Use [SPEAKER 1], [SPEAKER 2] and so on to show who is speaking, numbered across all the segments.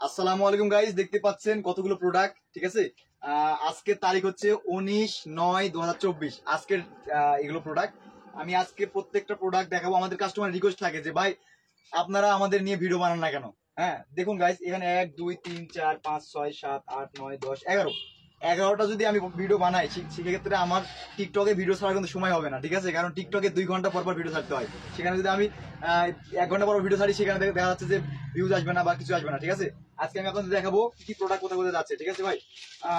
[SPEAKER 1] আসসালামু আলাইকুম গাইস, দেখতে পাচ্ছেন কতগুলো প্রোডাক্ট। ঠিক আছে, আজকের তারিখ হচ্ছে 19/9/2024। আজকের এগুলো প্রোডাক্ট আমি আজকে প্রত্যেকটা প্রোডাক্ট দেখাবো। আমাদের কাস্টমার রিকোয়েস্ট থাকে যে ভাই আপনারা আমাদের নিয়ে ভিডিও বানান না কেন। হ্যাঁ, দেখুন গাইস, এখানে 1 2 3 4 5 6 7 8 9 10 11টা যদি আমি ভিডিও বানাই, সেক্ষেত্রে আমার টিকটকে ভিডিও ছাড়ার কিন্তু সময় হবে না। ঠিক আছে, কারণ টিকটকে 2 ঘন্টা পর পর ভিডিও ছাড়তে হয়। সেখানে যদি আমি 1 ঘন্টা পর ভিডিও ছাড়ি, সেখানে দেখা যাচ্ছে যে ভিউজ আসবে না বা কিছু আসবে না। ঠিক আছে, আজকে আমি আপনাদের দেখাবো কি প্রোডাক্ট কোথায় কোথায় যাচ্ছে। ঠিক আছে ভাই,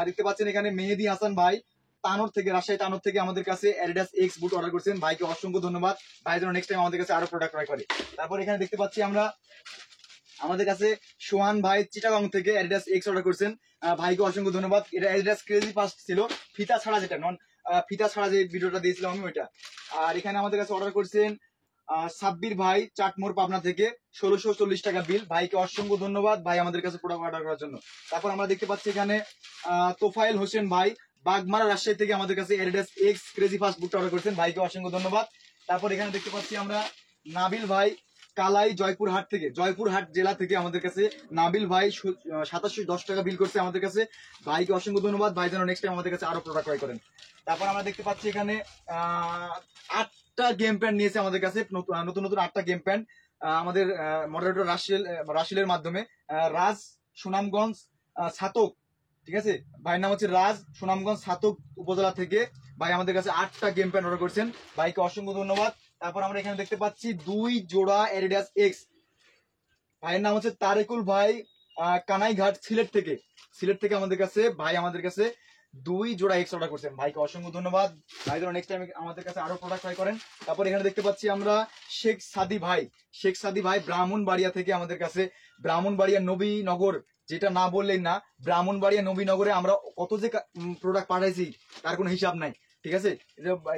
[SPEAKER 1] দেখতে পাচ্ছেন এখানে মেহেদি হাসান ভাই তানোর থেকে, রাজশাহী তানোর থেকে আমাদের কাছে অ্যাডিডাস এক্স বুট অর্ডার করছেন। ভাইকে অসংখ্য ধন্যবাদ। ভাই যেন নেক্সট টাইম আমাদের কাছে আরো প্রোডাক্ট ক্রয় করে। তারপর এখানে দেখতে পাচ্ছি আমরা আমাদের কাছে সোহান ভাই চিটাগং থেকে অ্যাডিডাস এক্স অর্ডার করছেন। ভাইকে অসংখ্য ধন্যবাদ। এটা অ্যাডিডাস ক্রেজি ফাস্ট ছিল, ফিতা ছাড়া, যেটা নন ফিতা ছাড়া যে ভিডিওটা দিয়েছিলাম আমি ওইটা। আর এখানে আমাদের কাছে অর্ডার করছেন সাব্বির ভাই চাটমোর পাবনা থেকে 1640 টাকা বিল। ভাইকে অসংখ্য ধন্যবাদ ভাই আমাদের কাছে প্রোডাক্ট অর্ডার করার জন্য। তারপর আমরা দেখতে পাচ্ছি এখানে তোফায়েল হোসেন ভাই বাগমারা রাজশাহী থেকে আমাদের কাছে অ্যাডিডাস এক্স ক্রেজি ফাস্ট বুটটা অর্ডার করছেন। ভাইকে অসংখ্য ধন্যবাদ। তারপর এখানে দেখতে পাচ্ছি আমরা নাবিল ভাই কালাই জয়পুরহাট থেকে, জয়পুরহাট জেলা থেকে আমাদের কাছে নাবিল ভাই 2710 টাকা বিল করছে আমাদের কাছে। ভাইকে অসংখ্য ধন্যবাদ। ভাই যেন নেক্সট টাইম আমাদের কাছে আরো প্রোডাক্ট ক্রয় করেন। তারপর আমরা দেখতে পাচ্ছি এখানে 8টা গেম প্যান্ট নিয়েছে আমাদের কাছে, নতুন নতুন 8টা গেম প্যান্ট আমাদের মডারেটর রাশিলের মাধ্যমে। রাজ সুনামগঞ্জ ছাতক, ঠিক আছে, ভাইয়ের নাম হচ্ছে রাজ, সুনামগঞ্জ ছাতক উপজেলা থেকে ভাই আমাদের কাছে 8টা গেম প্যান্ট অর্ডার করছেন। ভাইকে অসংখ্য ধন্যবাদ। তারপর আমরা এখানে দেখতে পাচ্ছি 2 জোড়া অ্যাডিডাস এক্স। ভাইয়ের নাম হচ্ছে তারেকুল ভাই কানাইঘাট সিলেট থেকে আমাদের কাছে ভাই আমাদের কাছে 2 জোড়া এক্স অর্ডার করছেন। ভাইকে অসংখ্য ধন্যবাদ। ভাই যেন নেক্সট টাইম আমাদের কাছে আরো প্রোডাক্ট ট্রাই করেন। তারপর এখানে দেখতে পাচ্ছি আমরা শেখ সাদি ভাই ব্রাহ্মণবাড়িয়া থেকে আমাদের কাছে, ব্রাহ্মণবাড়িয়া নবীনগর, যেটা না বললেন না, ব্রাহ্মণবাড়িয়া নবীনগরে আমরা কত যে প্রোডাক্ট পাঠাইছি তার কোনো হিসাব নাই। ঠিক আছে,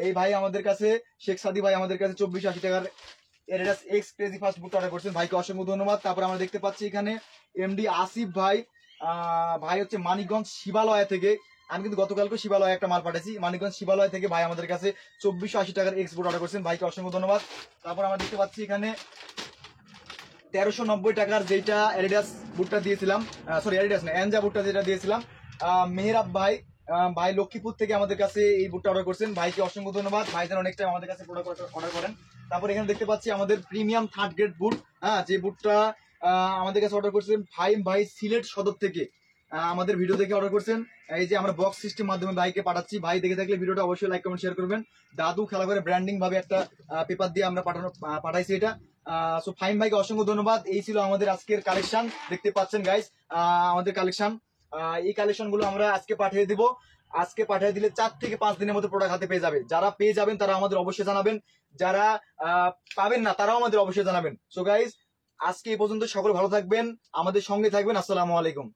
[SPEAKER 1] এই ভাই আমাদের কাছে, শেখ সাদি ভাই আমাদের কাছে 2480 টাকার অ্যাডিডাস এক্স ক্রেজি ফাস্ট বুট অর্ডার করছেন। ভাইকে অসংখ্য ধন্যবাদ। তারপর আমরা দেখতে পাচ্ছি এখানে এমডি আসিফ ভাই, ভাই হচ্ছে মানিকগঞ্জ শিবালয়া থেকে। আমি কিন্তু গতকালকে শিবালয় একটা মাল পাঠাইছি, মানিকগঞ্জ শিবালয় থেকে ভাই আমাদের কাছে 2480 টাকার এক্স বুট অর্ডার করছেন। ভাইকে অসংখ্য ধন্যবাদ। তারপর আমরা দেখতে পাচ্ছি এখানে 1390 টাকার যেটা অ্যাডিডাস বুটটা দিয়েছিলাম, সরি অ্যাডিডাস না, এনজা বুটটা যেটা দিয়েছিলাম, মেহরাব ভাই ভাই লক্ষ্মীপুর থেকে আমাদের কাছে এই বুটটা অর্ডার করছেন। ভাইকে অসংখ্য ধন্যবাদ। ভাই যেন নেক্সট টাইম আমাদের কাছে প্রোডাক্ট অর্ডার করেন। তারপর এখানে দেখতে পাচ্ছি আমাদের প্রিমিয়াম 3rd গ্রেড বুট, যে বুটটা আমাদের কাছে অর্ডার করছেন ফাইম ভাই সিলেট সদর থেকে, আমাদের ভিডিও দেখে অর্ডার করছেন। এই যে আমরা বক্স সিস্টেম মাধ্যমে ভাইকে পাঠাচ্ছি। ভাই দেখে থাকলে ভিডিওটা অবশ্যই লাইক কমেন্ট শেয়ার করবেন। দাদু খেলা করে ব্র্যান্ডিং ভাবে একটা পেপার দিয়ে আমরা পাঠাইছি এটা। সো ফাইম ভাইকে অসংখ্য ধন্যবাদ। এই ছিল আমাদের আজকের কালেকশন, দেখতে পাচ্ছেন গাইস আমাদের কালেকশন। এই কালেকশন গুলো আমরা আজকে পাঠিয়ে দিব। আজকে পাঠিয়ে দিলে 4 থেকে 5 দিনের মধ্যে প্রোডাক্ট হাতে পেয়ে যাবে। যারা পেয়ে যাবেন তারা আমাদের অবশ্যই জানাবেন, যারা পাবেন না তারাও আমাদের অবশ্যই জানাবেন। সো গাইস, আজকে এই পর্যন্ত। সকলে ভালো থাকবেন, আমাদের সঙ্গে থাকবেন। আসসালামু আলাইকুম।